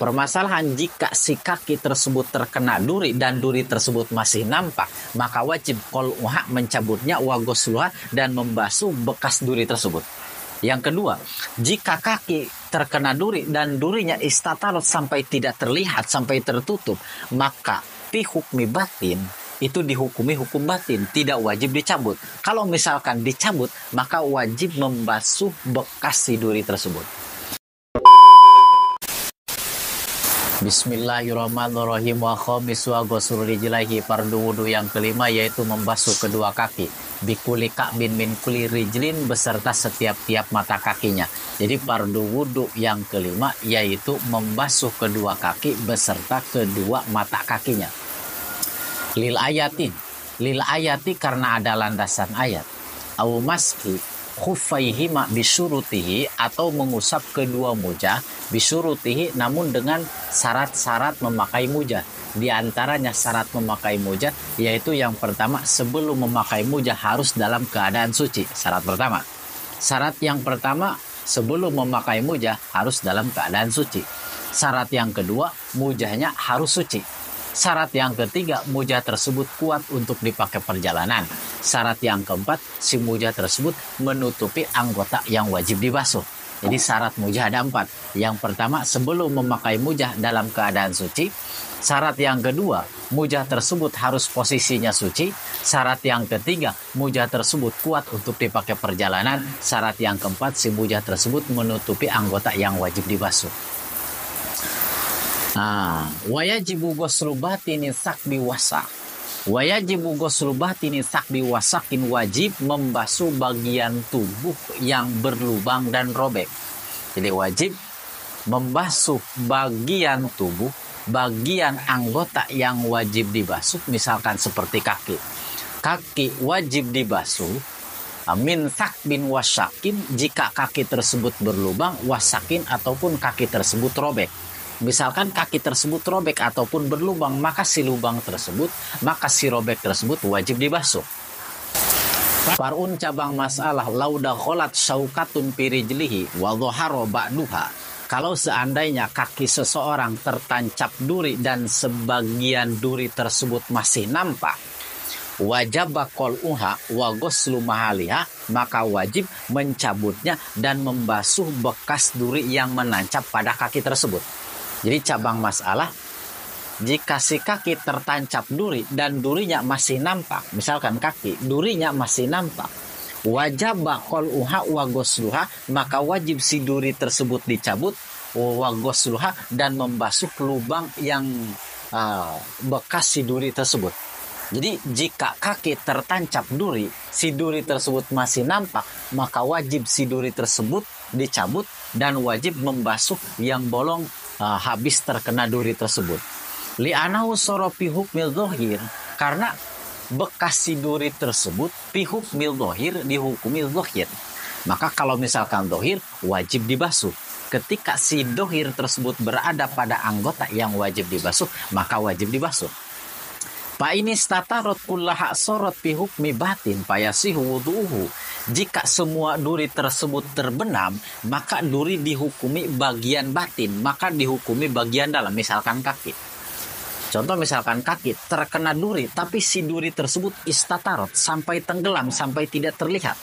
Permasalahan jika si kaki tersebut terkena duri dan duri tersebut masih nampak, maka wajib qol'uha mencabutnya wa ghusluha dan membasuh bekas duri tersebut. Yang kedua, jika kaki terkena duri dan durinya istatarot sampai tidak terlihat, sampai tertutup, maka fi hukmi batin itu dihukumi hukum batin, tidak wajib dicabut. Kalau misalkan dicabut, maka wajib membasuh bekas si duri tersebut. Bismillahirrahmanirrahim. Wa khamis wa ghuslu rijlaihi, fardu wudu yang kelima yaitu membasuh kedua kaki. Bikuli ka'bin min kulli rijlin, beserta setiap-tiap mata kakinya. Jadi fardu wudu yang kelima yaitu membasuh kedua kaki beserta kedua mata kakinya. Lil ayati karena ada landasan ayat. Au maski khufaihima bisurutihi, atau mengusap kedua mujah bisurutihi, namun dengan syarat-syarat memakai mujah. Di antaranya syarat memakai mujah yaitu yang pertama, sebelum memakai mujah harus dalam keadaan suci. Syarat pertama. Syarat yang pertama, sebelum memakai mujah harus dalam keadaan suci. Syarat yang kedua, mujahnya harus suci. Syarat yang ketiga, mujah tersebut kuat untuk dipakai perjalanan. Syarat yang keempat, si mujah tersebut menutupi anggota yang wajib dibasuh. Jadi syarat mujah ada 4. Yang pertama, sebelum memakai mujah dalam keadaan suci. Syarat yang kedua, mujah tersebut harus posisinya suci. Syarat yang ketiga, mujah tersebut kuat untuk dipakai perjalanan. Syarat yang keempat, si mujah tersebut menutupi anggota yang wajib dibasuh. Wayajibu ghuslu batini sakbi wasak. Wayajibu ghuslu batini sakbi wasakin, wajib membasuh bagian tubuh yang berlubang dan robek. Jadi wajib membasuh bagian tubuh, bagian anggota yang wajib dibasuh, misalkan seperti kaki. Kaki wajib dibasuh min sakbin wasakin jika kaki tersebut berlubang, wasakin ataupun kaki tersebut robek. Misalkan kaki tersebut robek ataupun berlubang, maka si lubang tersebut, maka si robek tersebut wajib dibasuh. Farun cabang masalah, lauda kholat syaukatun pirijlihi wa dhahara ba'duha. Kalau seandainya kaki seseorang tertancap duri dan sebagian duri tersebut masih nampak, wajib qol'uha wa ghuslu mahaliha, maka wajib mencabutnya dan membasuh bekas duri yang menancap pada kaki tersebut. Jadi cabang masalah, jika si kaki tertancap duri dan durinya masih nampak, misalkan kaki durinya masih nampak, wajib qol'uha wa ghusluha, maka wajib si duri tersebut dicabut, wa ghusluha, dan membasuh lubang yang bekas si duri tersebut. Jadi jika kaki tertancap duri, si duri tersebut masih nampak, maka wajib si duri tersebut dicabut dan wajib membasuh yang bolong habis terkena duri tersebut. Li'anahu soro fi hukmil dhahir, karena bekas si duri tersebut fi hukmil dhahir, dihukumi dhahir. Maka kalau misalkan dhahir, wajib dibasuh. Ketika si dhahir tersebut berada pada anggota yang wajib dibasuh, maka wajib dibasuh. Fa ini statarot kullaha sorot fi hukmi batin fayasihu wudu'uhu. Jika semua duri tersebut terbenam, maka duri dihukumi bagian batin, maka dihukumi bagian dalam. Misalkan kaki. Contoh misalkan kaki terkena duri, tapi si duri tersebut istatarot, sampai tenggelam, sampai tidak terlihat.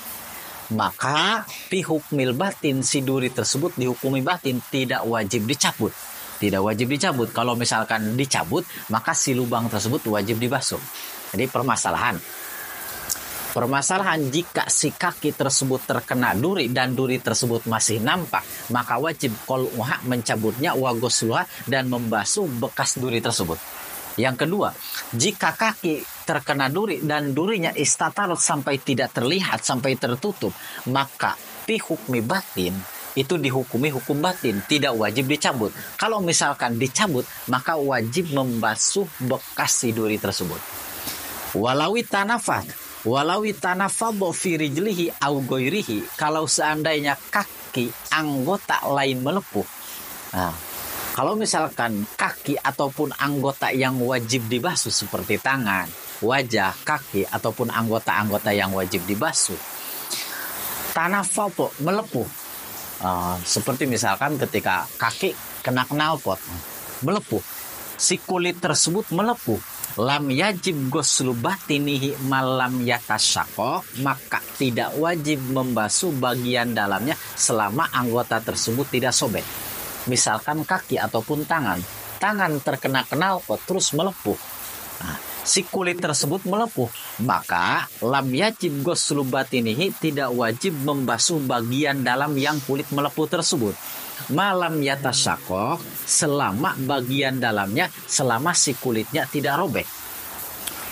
Maka fi hukmil batin, si duri tersebut dihukumi batin, tidak wajib dicabut. Tidak wajib dicabut. Kalau misalkan dicabut, maka si lubang tersebut wajib dibasuh. Jadi permasalahan jika si kaki tersebut terkena duri dan duri tersebut masih nampak, maka wajib qol'uha mencabutnya wa ghusluha dan membasuh bekas duri tersebut. Yang kedua, jika kaki terkena duri dan durinya istatarot sampai tidak terlihat, sampai tertutup, maka fi hukmi batin, itu dihukumi hukum batin, tidak wajib dicabut. Kalau misalkan dicabut, maka wajib membasuh bekas si duri tersebut. Walawi tanafadhu fi rijlihi au ghairihi, kalau seandainya kaki anggota lain melepuh. Kalau misalkan kaki ataupun anggota yang wajib dibasuh seperti tangan, wajah, kaki ataupun anggota-anggota yang wajib dibasuh, tanafadhu melepuh. Seperti misalkan ketika kaki kena knalpot, melepuh. Si kulit tersebut melepuh. Lam yajib ghuslu batinihi malam yatasyaqqaq, maka tidak wajib membasuh bagian dalamnya selama anggota tersebut tidak sobek. Misalkan kaki ataupun tangan terkena knalpot terus melepuh. Nah, si kulit tersebut melepuh, maka lam yajib ghuslu batinihi, tidak wajib membasuh bagian dalam yang kulit melepuh tersebut. Malam yatasyaqqaq, selama bagian dalamnya, selama si kulitnya tidak robek.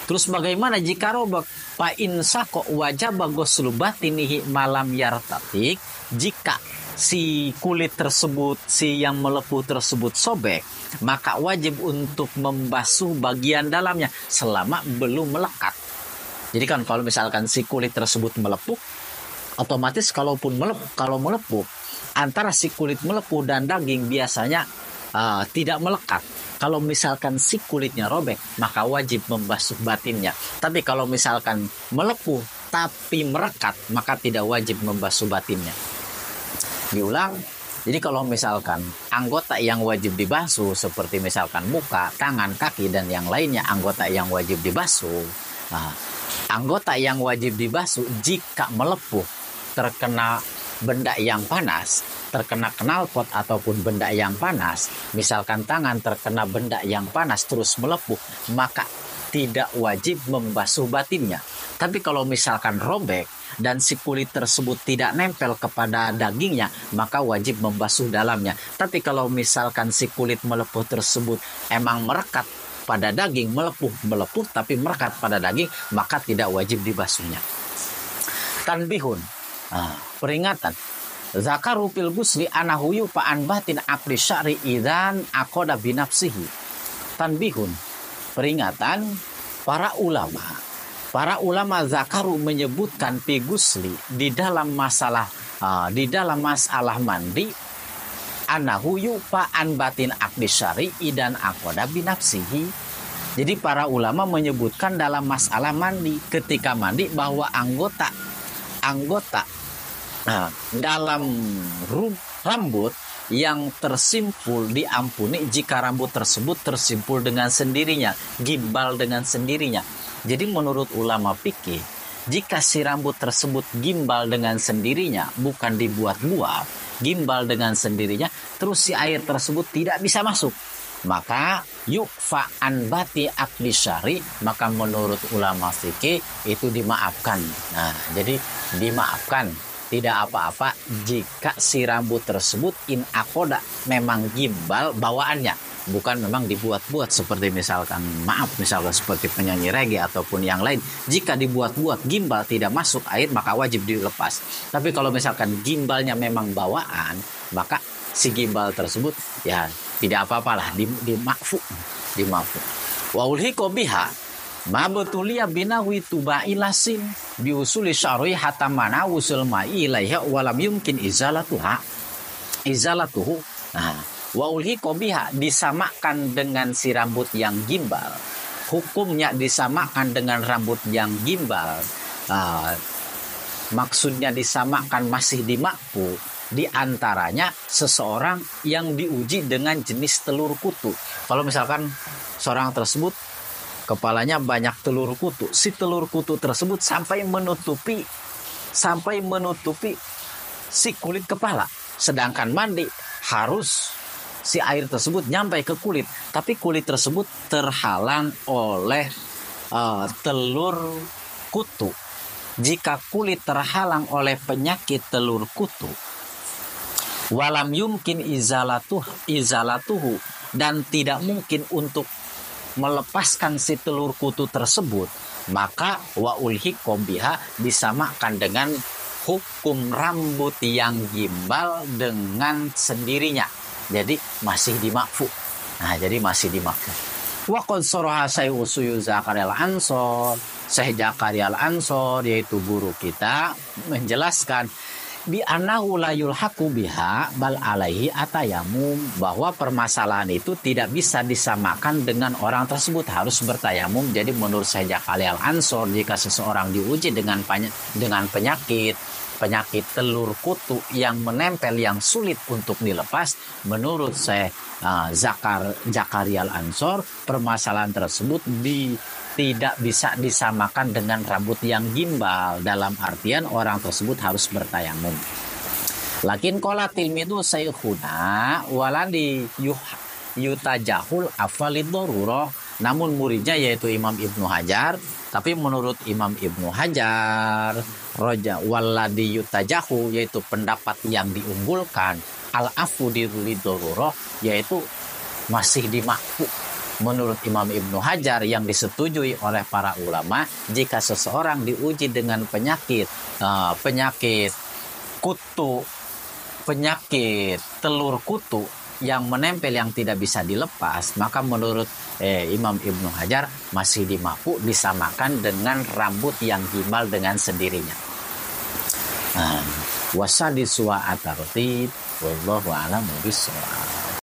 Terus bagaimana jika robek? Fa in saqqa wajaba ghuslu batinihi malam yartatik, jika si kulit tersebut, si yang melepuh tersebut sobek, maka wajib untuk membasuh bagian dalamnya selama belum melekat. Jadi kan kalau misalkan si kulit tersebut melepuh, otomatis kalau melepuh, antara si kulit melepuh dan daging biasanya tidak melekat. Kalau misalkan si kulitnya robek, maka wajib membasuh batinnya. Tapi kalau misalkan melepuh tapi merekat, maka tidak wajib membasuh batinnya. Diulang. Jadi kalau misalkan anggota yang wajib dibasuh seperti misalkan muka, tangan, kaki, dan yang lainnya anggota yang wajib dibasuh. Nah, anggota yang wajib dibasuh jika melepuh, terkena benda yang panas, terkena knalpot ataupun benda yang panas, misalkan tangan terkena benda yang panas terus melepuh, maka tidak wajib membasuh batinnya. Tapi kalau misalkan robek dan si kulit tersebut tidak nempel kepada dagingnya, maka wajib membasuh dalamnya. Tapi kalau misalkan si kulit melepuh tersebut emang merekat pada daging, melepuh tapi merekat pada daging, maka tidak wajib dibasuhnya. Tanbihun, peringatan. Zakaru fil gusli anahu yufa'an batin akli sya'ri idzan aqada binafsihi. Tanbihun, peringatan. Para ulama zakaru menyebutkan fi gusli di dalam masalah mandi, anahu yufa'an batin akli sya'ri idzan aqada binafsihi. Jadi para ulama menyebutkan dalam masalah mandi, ketika mandi, bahwa anggota dalam rambut yang tersimpul diampuni jika rambut tersebut tersimpul dengan sendirinya, gimbal dengan sendirinya. Jadi menurut ulama fikih, jika si rambut tersebut gimbal dengan sendirinya, bukan dibuat-buat, gimbal dengan sendirinya, terus si air tersebut tidak bisa masuk, maka yukfa'an bati akli syari, maka menurut ulama fikih itu dimaafkan. Nah, jadi dimaafkan, tidak apa-apa jika si rambut tersebut in akoda memang gimbal bawaannya, bukan memang dibuat-buat seperti misalkan seperti penyanyi reggae ataupun yang lain. Jika dibuat-buat gimbal tidak masuk air, maka wajib dilepas. Tapi kalau misalkan gimbalnya memang bawaan, maka si gimbal tersebut ya tidak apa-apalah, dimafu. Wa ulhiqo biha ma betulia binawi tubailasin biusuli syar'i hatta mana usul ma'i ilaiha walam yumkin izalatuhu. Nah, wa ulhiqo biha, disamakan dengan si rambut yang gimbal. Hukumnya disamakan dengan rambut yang gimbal. Maksudnya disamakan masih dimakfu. Di antaranya seseorang yang diuji dengan jenis telur kutu. Kalau misalkan seorang tersebut kepalanya banyak telur kutu, si telur kutu tersebut sampai menutupi si kulit kepala. Sedangkan mandi harus si air tersebut nyampai ke kulit, tapi kulit tersebut terhalang oleh telur kutu. Jika kulit terhalang oleh penyakit telur kutu, walam yumkin izalatuhu, dan tidak mungkin untuk melepaskan si telur kutu tersebut, maka wa ulhiqo biha, disamakan dengan hukum rambut yang gimbal dengan sendirinya. Jadi masih dimakfu. Nah, jadi masih dimakfu. Wa qad saraha Syekh Zakaria Al-Ansor, Syekh Zakaria Al-Ansor yaitu guru kita menjelaskan bi annahu la yulhaqu biha bal alaihi atayamum, bahwa permasalahan itu tidak bisa disamakan dengan orang tersebut, harus bertayamum. Jadi menurut Syekh Zakaria Al-Ansor, jika seseorang diuji dengan penyakit penyakit telur kutu yang menempel yang sulit untuk dilepas. Menurut Syekh Zakaria Al-Ansor, permasalahan tersebut tidak bisa disamakan dengan rambut yang gimbal, dalam artian orang tersebut harus bertayamum. Lakin qala tilmidu saykhuna waladi yutajahul afalid darurah, namun muridnya yaitu Imam Ibnu Hajar, tapi menurut Imam Ibnu Hajar roja waladi yutajahu, yaitu pendapat yang diunggulkan, al-afu darurah, yaitu masih dimakfu. Menurut Imam Ibnu Hajar yang disetujui oleh para ulama, jika seseorang diuji dengan penyakit kutu, penyakit telur kutu yang menempel yang tidak bisa dilepas, maka menurut Imam Ibnu Hajar masih dimakfu, disamakan dengan rambut yang gimbal dengan sendirinya. Wasadis wa atartib wallahu a'lam bishawab.